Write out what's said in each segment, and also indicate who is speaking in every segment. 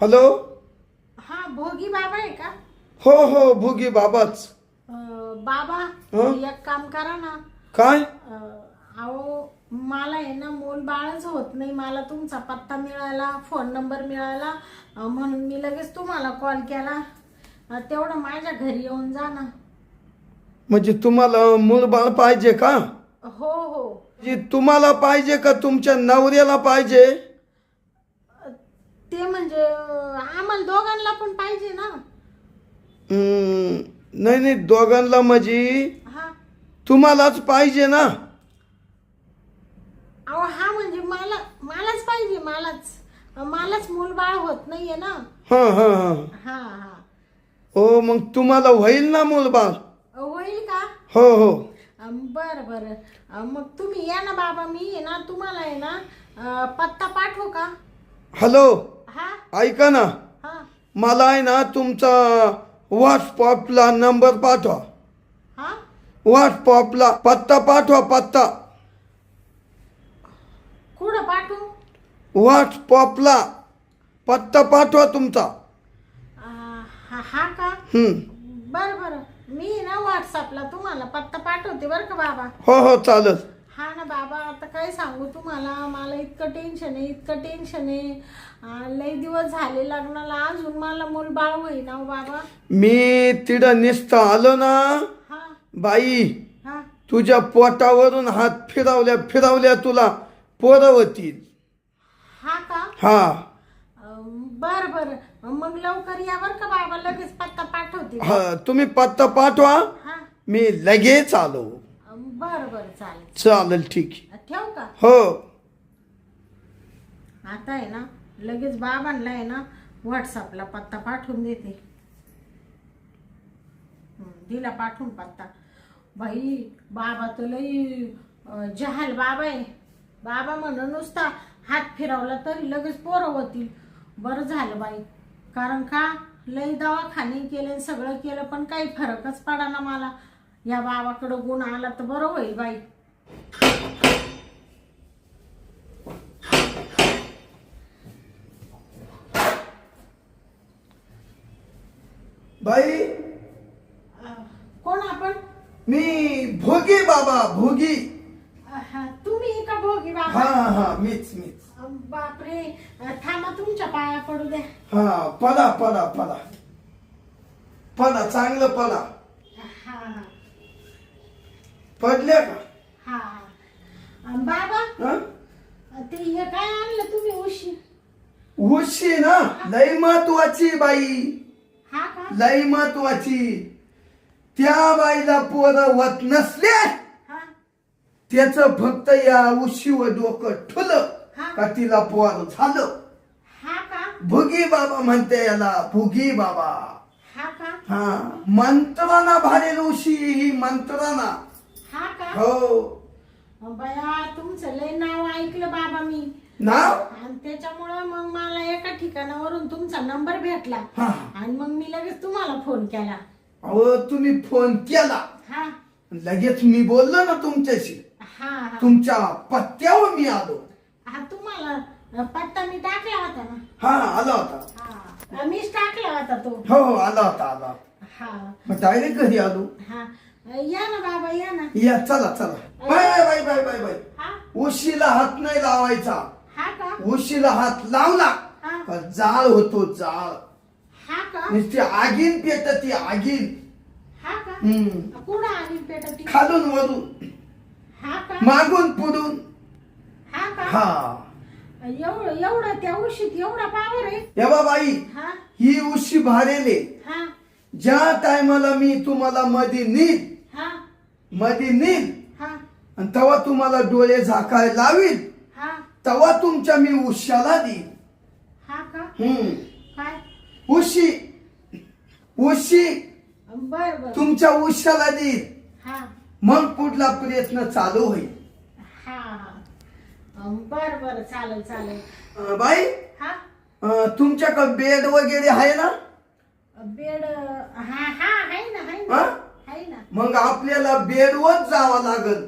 Speaker 1: Hello.
Speaker 2: हा भोगी बाबा आहे का?
Speaker 1: हो हो भोगी बाबाच.
Speaker 2: बाबा
Speaker 1: हं?
Speaker 2: एक काम करा ना.
Speaker 1: काय?
Speaker 2: अहो मला आहे ना मूल बाळच होत नाही. मला तुमचा पत्ता मिळाला, फोन नंबर मिळाला, म्हणून मी लगेच तुम्हाला कॉल केला. तेवढं माझ्या घरी येऊन जा ना.
Speaker 1: म्हणजे तुम्हाला मूल बाळ पाहिजे का?
Speaker 2: हो हो.
Speaker 1: म्हणजे तुम्हाला पाहिजे का तुमच्या नवऱ्याला पाहिजे?
Speaker 2: ते म्हणजे आम्हाला दोघांना पण पाहिजे ना.
Speaker 1: नाही नाही दोघांना म्हणजे
Speaker 2: हा.
Speaker 1: तुम्हालाच पाहिजे ना.
Speaker 2: अहो हा म्हणजे मलाच पाहिजे. मलाच मूल बाळ होत नाहीये ना.
Speaker 1: हा हा हा.
Speaker 2: हा हा.
Speaker 1: हो मग तुम्हाला होईल ना मूल बाळ?
Speaker 2: होईल का?
Speaker 1: हो हो.
Speaker 2: बरं बरं. मग तुम्ही या ना बाबा. मी आहे ना तुम्हाला आहे ना पत्ता पाठवू का?
Speaker 1: हॅलो.
Speaker 2: हा
Speaker 1: ऐका ना,
Speaker 2: हा
Speaker 1: मला आहे ना तुमचा व्हॉट्सअपला नंबर पाठवा.
Speaker 2: हा.
Speaker 1: व्हॉट्सअपला पत्ता पाठवा. पत्ता
Speaker 2: कुठं पाठवू?
Speaker 1: व्हॉट्सअपला पत्ता पाठवा तुमचा.
Speaker 2: हा का? बरं बरं. मी ना व्हॉट्सअपला तुम्हाला पत्ता पाठवते बरं का बाबा.
Speaker 1: हो हो चालेल.
Speaker 2: हा ना बाबा. आता काय सांगू तुम्हाला. मला इतकं टेन्शन आहे. लई दिवस झाले लग्नाला, अजून मला मूल बाळ होईना हो बाबा.
Speaker 1: मी तिथं नुसतं आलो ना
Speaker 2: हा
Speaker 1: बाई,
Speaker 2: हा.
Speaker 1: तुझ्या पोटावरून हात फिरवल्या फिरवल्या तुला पोरं होतील.
Speaker 2: हा का?
Speaker 1: हा.
Speaker 2: बर बर. मग लवकर या बर का बाबा. लगेच पत्ता पाठवते.
Speaker 1: हा तुम्ही पत्ता पाठवा,
Speaker 2: हा.
Speaker 1: मी लगेच आलो.
Speaker 2: बर बर चालेल.
Speaker 1: चालेल ठीक आहे.
Speaker 2: ठेव का?
Speaker 1: हो.
Speaker 2: आता आहे ना लगेच बाबांना आहे ना व्हॉट्सअपला पत्ता पाठवून देते. दिला पाठवून पत्ता. बाई बाबा तर लई जहाल बाबा आहे. बाबा म्हणून नुसता हात फिरवला तरी लगेच पोरं होतील. बरं झालं बाई. कारण का लई दवाखाने केले, सगळं केलं, पण काही फरकच पडा ना मला. या बाबाकडं गुण आला तर बरं होईल बाई.
Speaker 1: बाई
Speaker 2: कोण आपण?
Speaker 1: मी भोगी बाबा. भोगी.
Speaker 2: तुम्ही का भोगी
Speaker 1: हा
Speaker 2: बाबा?
Speaker 1: हा मीच.
Speaker 2: बापरे. थांबा तुमच्या पाया पडू द्या.
Speaker 1: हा पडा पडा पडा पडा, चांगलं पडा.
Speaker 2: हा हा
Speaker 1: पडल्या का?
Speaker 2: हा. बाबा
Speaker 1: हा?
Speaker 2: ते हे काय आणलं तुम्ही उशी?
Speaker 1: उशी ना लई महत्वाची बाई.
Speaker 2: हा का?
Speaker 1: लई महत्वाची. त्या बाईला पोरं होत नसले
Speaker 2: हा
Speaker 1: त्याच फक्त या उशीवर डोकं ठुलं
Speaker 2: हा.
Speaker 1: का तिला पोर झालं.
Speaker 2: हा का?
Speaker 1: भुगी बाबा म्हणते याला. भुगी बाबा.
Speaker 2: हा का?
Speaker 1: हा मंत्राना भारेल उशी ही मंत्राना.
Speaker 2: हा का?
Speaker 1: हो.
Speaker 2: बया तुमचं लय नाव ऐकलं बाबा मी.
Speaker 1: नाव?
Speaker 2: आणि त्याच्यामुळं मग मला एका ठिकाणावरून तुमचा नंबर भेटला.
Speaker 1: हा.
Speaker 2: आणि मग मी लगेच तुम्हाला फोन केला.
Speaker 1: अहो तुम्ही फोन केला
Speaker 2: हा
Speaker 1: लगेच मी बोललो ना तुमच्याशी.
Speaker 2: हा हा.
Speaker 1: तुमच्या पत्त्यावर मी आलो.
Speaker 2: हा तुम्हाला पत्ता मी टाकला होता ना.
Speaker 1: हा आला होता.
Speaker 2: हा मीच टाकला होता तो.
Speaker 1: हो हो आला होता.
Speaker 2: हा
Speaker 1: मग डायरेक्ट घरी आलो.
Speaker 2: हा. या ना बाबा या ना.
Speaker 1: या चला चला. Bye bye bye bye bye.
Speaker 2: हा
Speaker 1: उशीला हात नाही लावायचा.
Speaker 2: हा का?
Speaker 1: उशीला हात लावला
Speaker 2: हा
Speaker 1: का जाळ होतो जाळ.
Speaker 2: हा का?
Speaker 1: नुसती आगीन पेटती आगीन.
Speaker 2: हा का?
Speaker 1: हम्म.
Speaker 2: कुठं आली पेटती?
Speaker 1: खालून वरून
Speaker 2: हा का?
Speaker 1: मागून पुढून.
Speaker 2: हा का?
Speaker 1: हा.
Speaker 2: एवढं त्या उशीत एवढा पावर आहे?
Speaker 1: हे बा बाई,
Speaker 2: हा
Speaker 1: ही उशी भारेले.
Speaker 2: हा
Speaker 1: ज्या टायमाला मी तुम्हाला मध्ये नील
Speaker 2: हा
Speaker 1: आणि
Speaker 2: हा
Speaker 1: तेव्हा तुम्हाला डोळे झाकाय लावील
Speaker 2: हा
Speaker 1: तेव्हा तुमच्या मी उशाला देईल.
Speaker 2: हा का? काय?
Speaker 1: उशी
Speaker 2: बर बर.
Speaker 1: तुमच्या उशाला देईल.
Speaker 2: हा
Speaker 1: मग पुढला प्रयत्न चालू होईल.
Speaker 2: हा बर बर चालेल चालेल.
Speaker 1: बाई
Speaker 2: हा
Speaker 1: तुमच्याकडे बेड वगैरे आहे ना?
Speaker 2: बेड हा हा आहे ना
Speaker 1: हा?
Speaker 2: आहे ना.
Speaker 1: मग आपल्याला बेडवर जावं लागल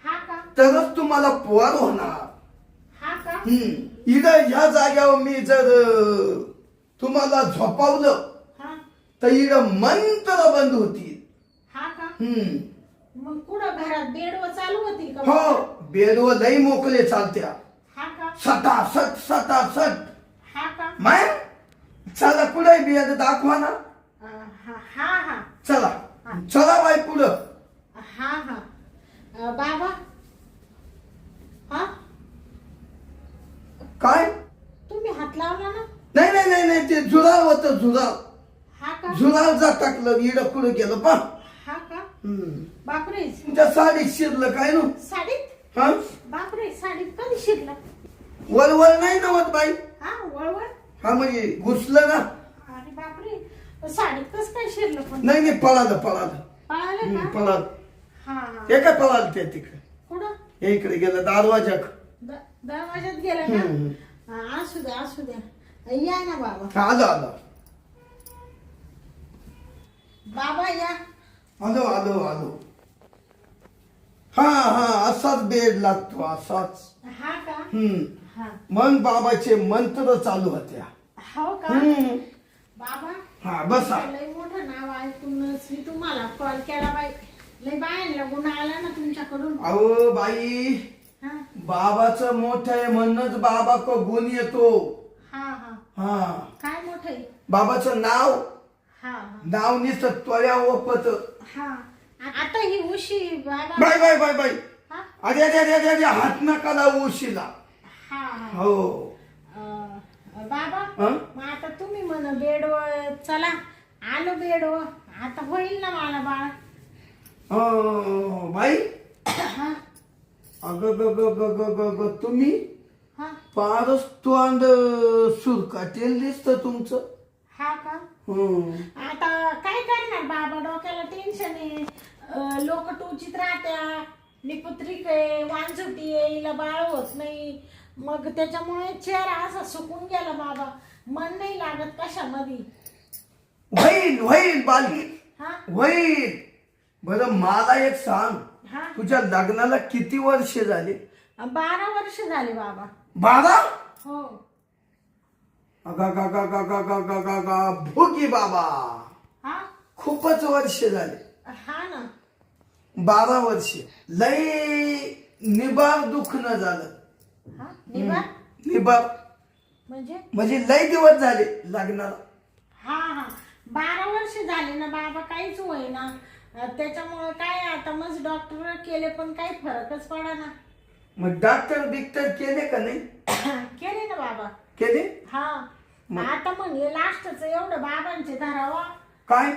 Speaker 2: हा का?
Speaker 1: तरच तुम्हाला पोर होणार.
Speaker 2: हा का?
Speaker 1: इथं ह्या जाग्यावर मी जर तुम्हाला झोपावलं
Speaker 2: हा
Speaker 1: तर इकडं मंत्र बंद होतील.
Speaker 2: हा का
Speaker 1: हम्म
Speaker 2: मग कुठं घरात बेडवर चालू होतील का
Speaker 1: हो
Speaker 2: बाबा?
Speaker 1: बेडवर लई मोकळे चालत्या.
Speaker 2: हा का
Speaker 1: सटासट सटासट.
Speaker 2: हा का
Speaker 1: मॅम चला पुढे बेड दाखवा ना.
Speaker 2: हा हा हा
Speaker 1: चला चला बाई पुढं.
Speaker 2: हा हा बाबा हा
Speaker 1: काय
Speaker 2: तुम्ही हात लावला ना.
Speaker 1: नाही नाही नाही नाही ते झुराळ होतं झुराळ.
Speaker 2: हा का
Speaker 1: झुराळ टाकलं इडं पुढे गेलं पा.
Speaker 2: हा का बापरे
Speaker 1: तुमच्या साडीत शिरलं काय ना.
Speaker 2: साडीत
Speaker 1: हा
Speaker 2: बापरे साडीत कधी शिरला.
Speaker 1: वळवळ नाही नव्हत बाई.
Speaker 2: हा वळवळ
Speaker 1: हा म्हणजे घुसलं ना.
Speaker 2: अरे बापरे साडीत कस काय शिरलं पण.
Speaker 1: नाही नाही पळालं पळालं.
Speaker 2: पळालं का
Speaker 1: पळालं.
Speaker 2: हा हा
Speaker 1: हे काय पळालं ते तिकडे.
Speaker 2: कुठं
Speaker 1: हे इकडे गेलं दरवाजा.
Speaker 2: दरवाजात गेला का असू द्या असू द्या या ना बाबा.
Speaker 1: आलो आलो
Speaker 2: बाबा या
Speaker 1: आलो आलो आलो. हा हा असाच बेड लागतो असाच.
Speaker 2: हा का हा
Speaker 1: मग बाबाचे मंत्र चालू होत्या.
Speaker 2: हो का बाबा
Speaker 1: हा बसा.
Speaker 2: लय मोठं नाव ऐकूनच मी तुम्हाला कॉल केला बाई. लय बायांना गुन्हा आला ना तुमच्याकडून.
Speaker 1: अहो बाई
Speaker 2: हा
Speaker 1: बाबाचं मोठं आहे म्हणूनच बाबा को गुण येतो.
Speaker 2: हा हा
Speaker 1: हा
Speaker 2: काय मोठं आहे.
Speaker 1: बाबाचं नाव
Speaker 2: हा
Speaker 1: नाव निसत त्वया ओपत.
Speaker 2: हा आता ही उशी बाबा.
Speaker 1: Bye bye bye bye.
Speaker 2: हा
Speaker 1: अरे अरे अरे अरे अरे हात नका लावू उशीला.
Speaker 2: हा हा
Speaker 1: हो
Speaker 2: बाबा
Speaker 1: हं?
Speaker 2: मग आता तुम्ही म्हण बेडवर चला आलो बेडवर आता होईल ना मला बाळ.
Speaker 1: बाई
Speaker 2: हा
Speaker 1: अग ग ग ग ग ग ग तुम्ही
Speaker 2: हा
Speaker 1: फारच तोंड सुरकाटेल दिसतं तुमचं.
Speaker 2: हा का आता काय करणार बाबा डोक्याला टेन्शन आहे. लोक टोचीत राहत्या निपुत्रिक आहे वांझुटी आहे हिला बाळ होत नाही. मग त्याच्यामुळे चेहरा असा सुकून गेला बाबा. मन नाही लागत कशामध्ये.
Speaker 1: होईल होईल बाली
Speaker 2: हा
Speaker 1: होईल. बरं मला एक सांग
Speaker 2: हा
Speaker 1: तुझ्या लग्नाला किती वर्ष झाले.
Speaker 2: 12 वर्ष झाले बाबा.
Speaker 1: 12.
Speaker 2: हो
Speaker 1: अगा गा गा गा गा गा गा गा गा भोगी बाबा
Speaker 2: हा
Speaker 1: खूपच वर्ष झाले.
Speaker 2: हा ना
Speaker 1: 12 वर्ष लय निबार दुखणं झालं.
Speaker 2: हा निभा
Speaker 1: निबार
Speaker 2: म्हणजे
Speaker 1: म्हणजे लय दिवस झाले लग्नाला.
Speaker 2: हा हा 12 वर्ष झाले ना बाबा काहीच होईना. त्याच्यामुळे काय आता मग डॉक्टर केले पण काही फरकच पडा ना.
Speaker 1: मग डॉक्टर बिक्टर केले का नाही.
Speaker 2: केले ना बाबा
Speaker 1: केले.
Speaker 2: हा आता म्हणजे लास्टच एवढं बाबांचे धरावा
Speaker 1: काय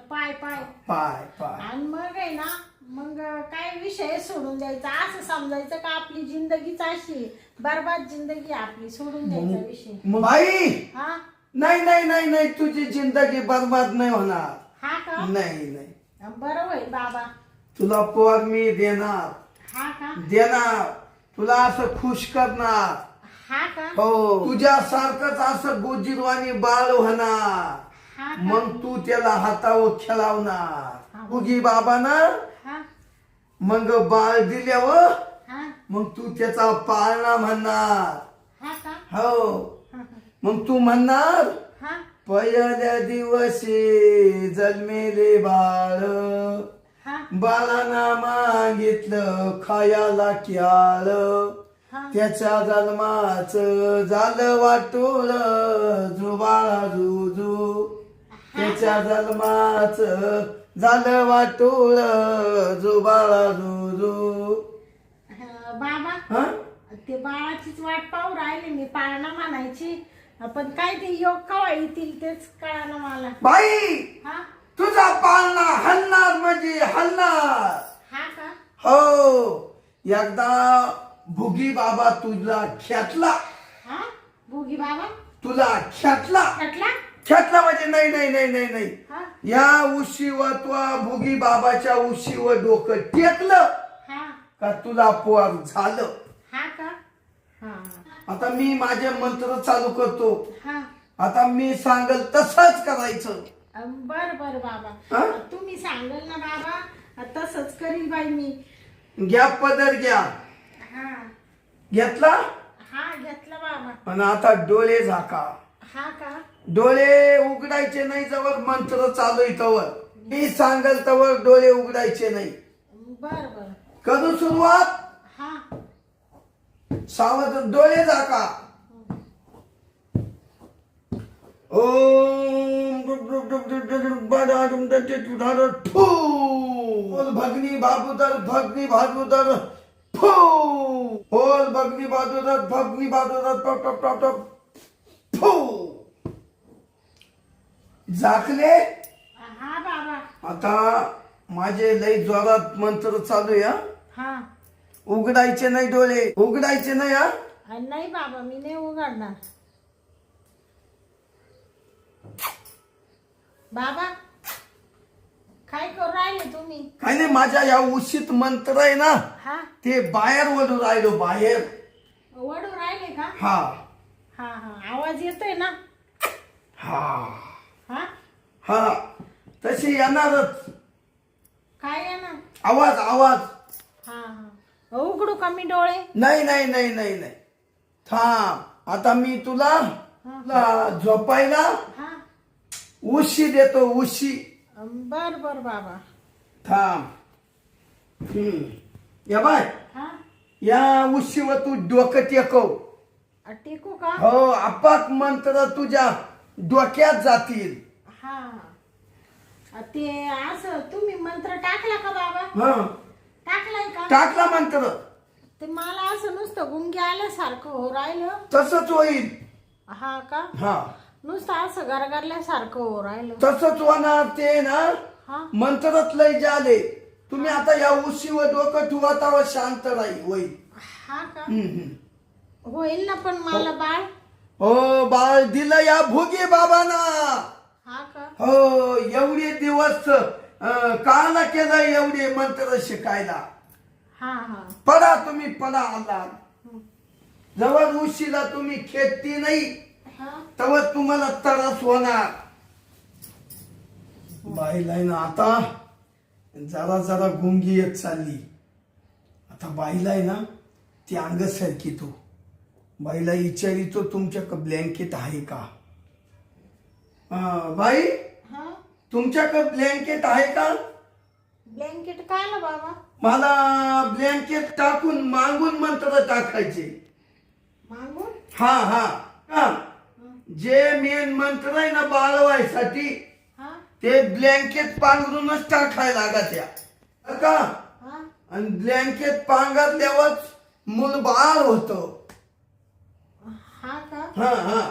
Speaker 2: पाय पाय
Speaker 1: पाय पाय.
Speaker 2: आणि मग आहे ना मग काय विषय सोडून द्यायचा. असं समजायचं का आपली जिंदगीच अशी बरबाद जिंदगी आपली सोडून द्यायचा विषय.
Speaker 1: बाई
Speaker 2: हा
Speaker 1: नाही नाही नाही नाही तुझी जिंदगी बर्बाद नाही होणार.
Speaker 2: हा का
Speaker 1: नाही नाही
Speaker 2: बरं होईल बाबा.
Speaker 1: तुला पोर मी देणार.
Speaker 2: हा का
Speaker 1: देणार तुला असं खुश करणार.
Speaker 2: हा का
Speaker 1: हो तुझ्यासारखंच असं गोजीरवाणी बाळ होणार.
Speaker 2: हा का
Speaker 1: मग तू त्याला हातावर खेळवणार. उगी बाबाना
Speaker 2: हा
Speaker 1: मग बाळ दिल्यावर
Speaker 2: हा
Speaker 1: मग तू त्याचा पाळणा म्हणणार.
Speaker 2: हा का
Speaker 1: हो मग तू म्हणणार
Speaker 2: हा
Speaker 1: पहिल्या दिवशी जन्मेले बाळ
Speaker 2: हा
Speaker 1: बाळांना मागितलं खायाला क्याळ.
Speaker 2: हा
Speaker 1: त्याच्या जन्माच झालं वाटोळ जुबाळा जुजू. त्याच्या जन्माच झालं वाटोळ जुबाळा जुजू.
Speaker 2: बाबा
Speaker 1: हा
Speaker 2: ते बाळाचीच वाट पाहू राहिली मी पाळणा म्हणायची. पण काय ते योग कवा येतील तेच कळालं मला.
Speaker 1: बाई
Speaker 2: हा
Speaker 1: तुझा पाळणा हलणार म्हणजे हलणार.
Speaker 2: हा का
Speaker 1: हो एकदा भुगी बाबा तुला खेटला.
Speaker 2: हा भोगी बाबा
Speaker 1: तुला खेटला.
Speaker 2: म्हटला
Speaker 1: खेटला म्हणजे नाही नाही नाही नाही नाही.
Speaker 2: हा
Speaker 1: या उशीवर तू भुगी बाबाच्या उशीवर डोकं टेकलं
Speaker 2: हा
Speaker 1: का तुला पोर झालं.
Speaker 2: हा का हा
Speaker 1: आता मी माझे मंत्र चालू करतो.
Speaker 2: हा
Speaker 1: आता मी सांगल तसंच करायचं.
Speaker 2: बर बर बाबा.
Speaker 1: हा?
Speaker 2: तुम्ही सांगाल ना बाबा तसंच करील बाई मी.
Speaker 1: घ्या पदर घ्या.
Speaker 2: हा
Speaker 1: घेतला
Speaker 2: हा घेतला बाबा.
Speaker 1: आणि आता डोळे झाका.
Speaker 2: हा का
Speaker 1: डोळे उघडायचे नाही जवळ मंत्र चालू आहे तवर. मी सांगल तवर डोळे उघडायचे नाही.
Speaker 2: बर बर.
Speaker 1: करू सुरुवात.
Speaker 2: हा.
Speaker 1: सावध डोळे झाका. ओम बोल भगनी भागुदर भगनी भागुदर फू. बोल भगनी भागुदर भगनी भागुदर टप टप टप टप फू. झाकले.
Speaker 2: हा बाबा.
Speaker 1: आता माझे लई जोरात मंत्र चालू आहे.
Speaker 2: हा.
Speaker 1: उघडायचे नाही डोळे, उघडायचे नाही.
Speaker 2: नाही बाबा मी नाही उघडणार. बाबा काय करू राहिले तुम्ही?
Speaker 1: काही नाही, माझ्या या उशीत मंत्र आहे ना
Speaker 2: हा.
Speaker 1: ते बाहेर वडू राहिलो, बाहेर.
Speaker 2: वडू राहिले का?
Speaker 1: हा
Speaker 2: हा हा. आवाज येतोय ना?
Speaker 1: हा
Speaker 2: हा.
Speaker 1: हा तशी येणारच.
Speaker 2: काय येणार?
Speaker 1: आवाज आवाज.
Speaker 2: हा हा. उघडू का मी डोळे?
Speaker 1: नाही नाही नाही नाही नाही. थांब, आता मी तुला झोपायला
Speaker 2: हा.
Speaker 1: उशी देतो, उशी.
Speaker 2: बर बर बाबा.
Speaker 1: थांब. या बाय,
Speaker 2: हा.
Speaker 1: या उशीवर तू डोकं टेकव.
Speaker 2: टेकू का?
Speaker 1: हो, आपाक मंत्र तुझ्या डोक्यात जातील.
Speaker 2: हा. ते असं तुम्ही मंत्र टाकला का बाबा?
Speaker 1: हा,
Speaker 2: टाकलाय का?
Speaker 1: टाकला मंत्र.
Speaker 2: ते मला असं नुसतं गुंगी आल्यासारखं हो राहिलं.
Speaker 1: तसंच होईल.
Speaker 2: हा का?
Speaker 1: हा,
Speaker 2: नुसतं असं गरगरल्यासारखं हो राहिलं.
Speaker 1: तसंच होणार. ते ना
Speaker 2: हा.
Speaker 1: मंत्रच लय झाले. तुम्ही आता या उशीवर डोकं ठेवतावर शांत राहील, होईल.
Speaker 2: हा का?
Speaker 1: होईल
Speaker 2: ना, पण मला बाळ.
Speaker 1: हो, बाळ दिलं या भोगी बाबांना.
Speaker 2: हा का?
Speaker 1: हो, एवढे दिवस काळना केलं एवढे मंत्र शिकायला.
Speaker 2: हा हा.
Speaker 1: पडा तुम्ही, पडा. आला जवळ उशीला तुम्ही खेळती नाही
Speaker 2: हा.
Speaker 1: तेव्हा तुम्हाला त्रास होणार. बाईला ना आता जरा जरा गुंगी येत चालली. आता बाईला आहे ना ती अंग सरकितो. बाईला विचारितो तुमच्याकडे ब्लँकेट आहे का? बाई,
Speaker 2: हा.
Speaker 1: तुमच्याकडे ब्लँकेट आहे का?
Speaker 2: ब्लँकेट काय ना बाबा?
Speaker 1: मला ब्लँकेट टाकून मागून मंत्र टाकायचे.
Speaker 2: मागून?
Speaker 1: हा हा हा. जे मेन मंत्र आहे ना बाळवायसाठी
Speaker 2: हा.
Speaker 1: ते ब्लँकेट पांघरूनच टाकायला लागत्या का?
Speaker 2: हा.
Speaker 1: आणि ब्लँकेट पांघरल्यावर मूल बाळ होतं.
Speaker 2: हा का?
Speaker 1: हा हा.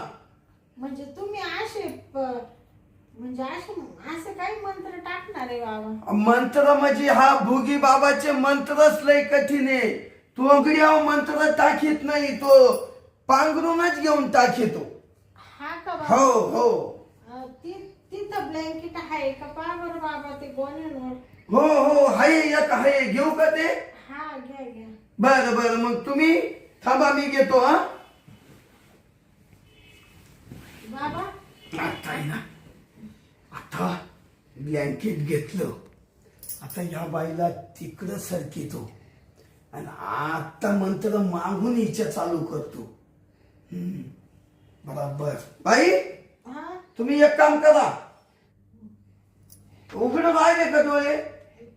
Speaker 2: म्हणजे तुम्ही असे म्हणजे असं काही मंत्र टाकणार आहे बाबा?
Speaker 1: मंत्र म्हणजे हा भोगी बाबाचे मंत्रच लय कठीण आहे. तो अगड्यावर मंत्र टाकीत नाही, तो पांघरूनच घेऊन टाकीतो.
Speaker 2: हा का बाबा?
Speaker 1: हो हो
Speaker 2: तिथं ब्लँकेट आहे का? पहा बरं बाबा ते गोण्यांवर.
Speaker 1: हो हो, हाय एक आहे. घेऊ का ते?
Speaker 2: हा घ्या घ्या.
Speaker 1: बरं बरं, मग तुम्ही थांबा, मी घेतो. हा
Speaker 2: बाबा.
Speaker 1: आता आहे ना, आता ब्लँकेट घेतलं. आता या बाईला तिकडं सरकितो आणि आता मंत्र मागून हिच्या चालू करतो. बरोबर. बाई,
Speaker 2: हा.
Speaker 1: तुम्ही एक काम करा. उघड राहिले का डोळे?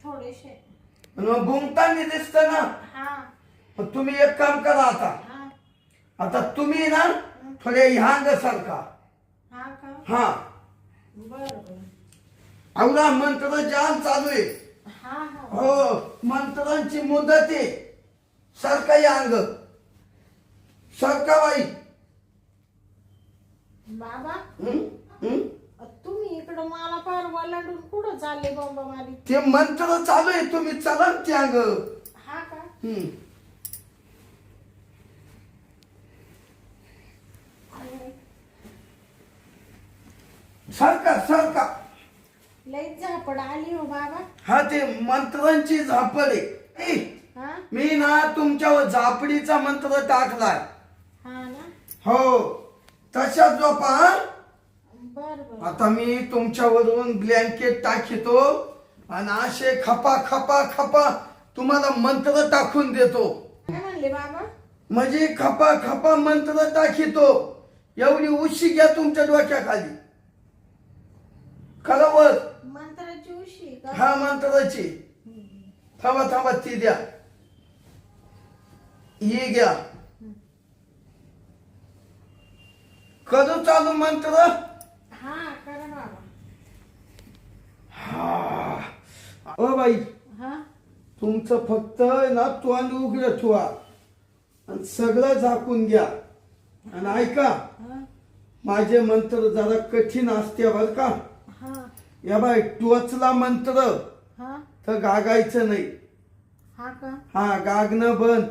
Speaker 2: थोडेसे.
Speaker 1: मग गुंगतानी दिसत ना.
Speaker 2: हा.
Speaker 1: मग तुम्ही एक काम करा. आता
Speaker 2: हा.
Speaker 1: आता तुम्ही ना थोडे ह्यांग सारखा.
Speaker 2: हा का?
Speaker 1: हा,
Speaker 2: बरं.
Speaker 1: आवडा मंत्र जाल चालू आहे.
Speaker 2: हा हा.
Speaker 1: हो, मंत्रांची मुदत आहे. सारखा या अंग सारखा. बाई
Speaker 2: बाबा.
Speaker 1: हं?
Speaker 2: तुम्ही इकडं मला फार वलांडून कुठं चालले बॉम्बा मारी?
Speaker 1: ते मंत्र चालू आहे, तुम्ही चला ना ते अंग.
Speaker 2: हा का?
Speaker 1: सारखा सारखा.
Speaker 2: लई झापड आली हो बाबा.
Speaker 1: हा, ते मंत्रांची झापड आहे.
Speaker 2: हा.
Speaker 1: मी ना तुमच्यावर झापडीचा मंत्र टाकलाय.
Speaker 2: हा ना.
Speaker 1: हो, तशा झोपा.
Speaker 2: बर बर.
Speaker 1: आता मी तुमच्यावरून ब्लँकेट टाकितो आणि असे खपा खपा खपा तुम्हाला मंत्र टाकून देतो.
Speaker 2: काय म्हणले बाबा?
Speaker 1: म्हणजे खपा खपा मंत्र टाकितो एवढी उशी घ्या तुमच्या डोक्याखाली. खरंवर
Speaker 2: मंत्राची उशी का?
Speaker 1: हा मंत्राची. थांबा थांबा ती द्या. ही घ्या. करू चालू मंत्र.
Speaker 2: हा करा बाबा.
Speaker 1: हा ओ बाई
Speaker 2: हा
Speaker 1: तुमचं फक्त ना तोंड उघडं ठेवा आणि सगळं झाकून घ्या. आणि ऐका
Speaker 2: हा
Speaker 1: माझे मंत्र जरा कठीण असते बर का.
Speaker 2: हा
Speaker 1: या बाई टोचला मंत्र
Speaker 2: हा
Speaker 1: तर गागायचं नाही.
Speaker 2: हा का?
Speaker 1: हा गागणं बंद.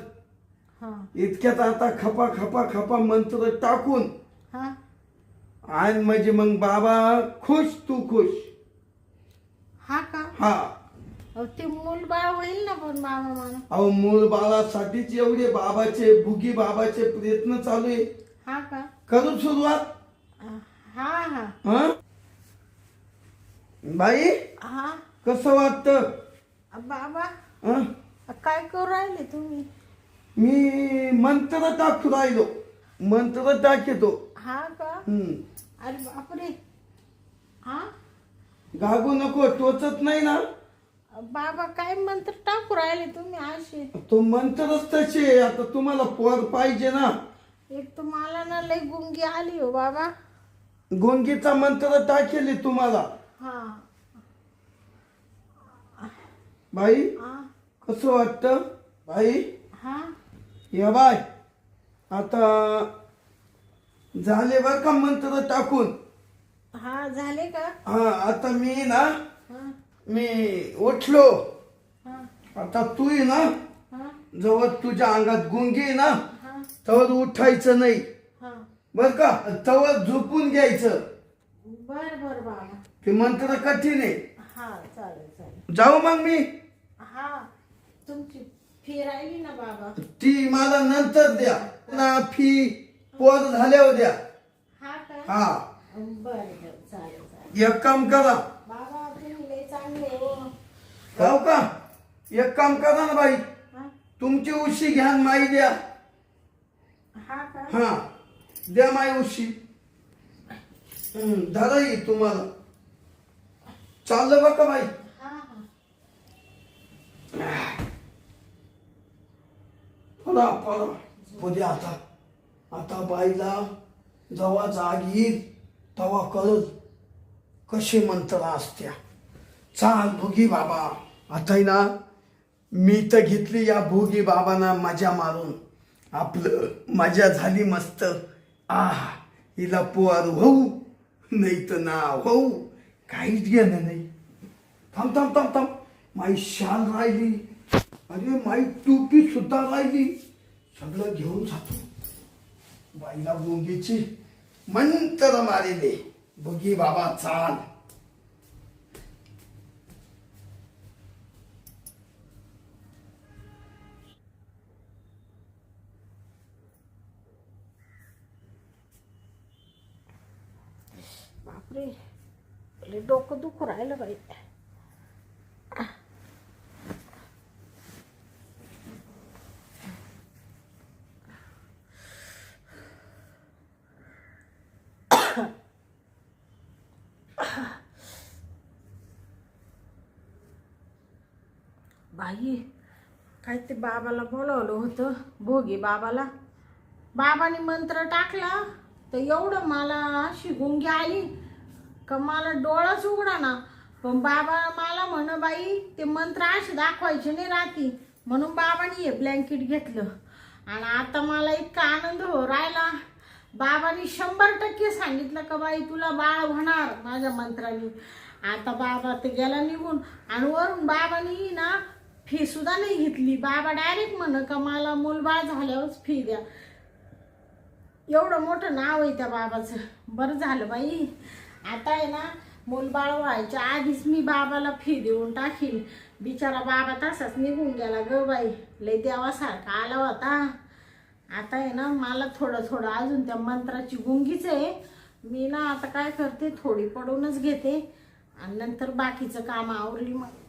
Speaker 2: हा
Speaker 1: इतक्यात आता खपा खपा खपा मंत्र टाकून
Speaker 2: हा
Speaker 1: आणि म्हणजे मग बाबा खुश तू खुश.
Speaker 2: हा का?
Speaker 1: हा
Speaker 2: अहो, ते मूल बाळ होईल ना पण मामा मला.
Speaker 1: अहो मूळ बाळासाठीच एवढे बाबाचे भुगी बाबाचे प्रयत्न चालू आहे.
Speaker 2: हा का?
Speaker 1: करू सुरुवात.
Speaker 2: हा हा
Speaker 1: हा बाई
Speaker 2: हा
Speaker 1: कसं वाटतं.
Speaker 2: बाबा
Speaker 1: हं?
Speaker 2: काय करू राहिले तुम्ही?
Speaker 1: मी मंत्र टाकू राहिलो. मंत्र टाकतो.
Speaker 2: हा का? अरे बापरे. हा
Speaker 1: गागू नको टोचत नाही ना.
Speaker 2: बाबा काय मंत्र टाकू राहिले तुम्ही असे?
Speaker 1: तो मंत्रच तसे. आता तुम्हाला पोर पाहिजे ना.
Speaker 2: एक तर मला ना लय गुंगी आली हो बाबा.
Speaker 1: गोंगीचा मंत्र टाकेल तुम्हाला.
Speaker 2: हा
Speaker 1: बाई
Speaker 2: हा
Speaker 1: कसं वाटतं बाई.
Speaker 2: हा
Speaker 1: या बाय आता झाले बर का मंत्र टाकून.
Speaker 2: हा झाले का?
Speaker 1: हा आता मी ना
Speaker 2: हा
Speaker 1: मी उठलो.
Speaker 2: हा
Speaker 1: आता तू ना
Speaker 2: हा
Speaker 1: जवळ तुझ्या अंगात गुंगी आहे ना
Speaker 2: हा
Speaker 1: तवर उठायचं नाही
Speaker 2: हा
Speaker 1: बर का. तवर झोपून घ्यायचं.
Speaker 2: बर बर बाबा.
Speaker 1: ते मंत्र कठीण आहे.
Speaker 2: हा चालेल चालेल.
Speaker 1: जाऊ मग मी.
Speaker 2: हा तुमची फी राहिली ना बाबा.
Speaker 1: ती मला नंतर द्या ना. फी पोर झाल्यावर द्या.
Speaker 2: हा का?
Speaker 1: हा
Speaker 2: बर बर चालेल चालेल.
Speaker 1: एक काम करा.
Speaker 2: बाबा तुम्ही लय चांगले हो.
Speaker 1: जाऊ का. एक काम करा ना बाई.
Speaker 2: हा
Speaker 1: तुमची उशी घ्या आणि माई द्या.
Speaker 2: हा का?
Speaker 1: हा द्या माई उशी. धरा ही तुम्हाला. चाललं बघा बाई.
Speaker 2: हा हा
Speaker 1: पडा पडा उद्या आता. आता बाईला जेव्हा जाग येईल तेव्हा कळल कसे मंत्र असत्या. चाल भोगी बाबा. आता आहे ना मी तर घेतली या भोगी बाबांना मजा मारून. आपलं मजा झाली मस्त. हिला पोर होऊ नाही तर ना होऊ काहीच घेणं नाही. थांब थांब थांब थांब. माई शाल राहिली. अरे माई टोपी सुद्धा राहिली. सगळं घेऊन जातो. बाईला गोंगीची मंत्र मारिले. भोगी बाबा चाल.
Speaker 2: बापरे लय डोकं दुखू राहिलं बाई. बाई काय ते बाबाला बोलवलं होतं भोगी बाबाला. बाबाने मंत्र टाकला तर एवढं मला अशी गुंगी आली का मला डोळाच उघडा ना. पण बाबा मला म्हण बाई ते मंत्र असे दाखवायचे नाही राहती. म्हणून बाबाने हे ब्लँकेट घेतलं. आणि आता मला इतका आनंद हो राहिला. बाबांनी 100% सांगितलं का बाई तुला बाळ होणार माझ्या मंत्राने. आता बाबा ते गेला निघून. आणि वरून बाबांनी ना फी सुद्धा नाही घेतली. बाबा डायरेक्ट म्हण का मला मूलबाळ झाल्यावरच फी द्या. एवढं मोठं नाव आहे त्या बाबाचं. बरं झालं बाई. आता आहे ना मूलबाळ व्हायच्या आधीच मी बाबाला फी देऊन टाकीन. बिचारा बाबा तसाच निघून गेला ग बाई. लय देवासारखा आला होता. आता आहे ना मला थोडं थोडं अजून त्या मंत्राची गुंगीच आहे. मी ना आता काय करते थोडी पडूनच घेते आणि नंतर बाकीचं काम आवरील मग.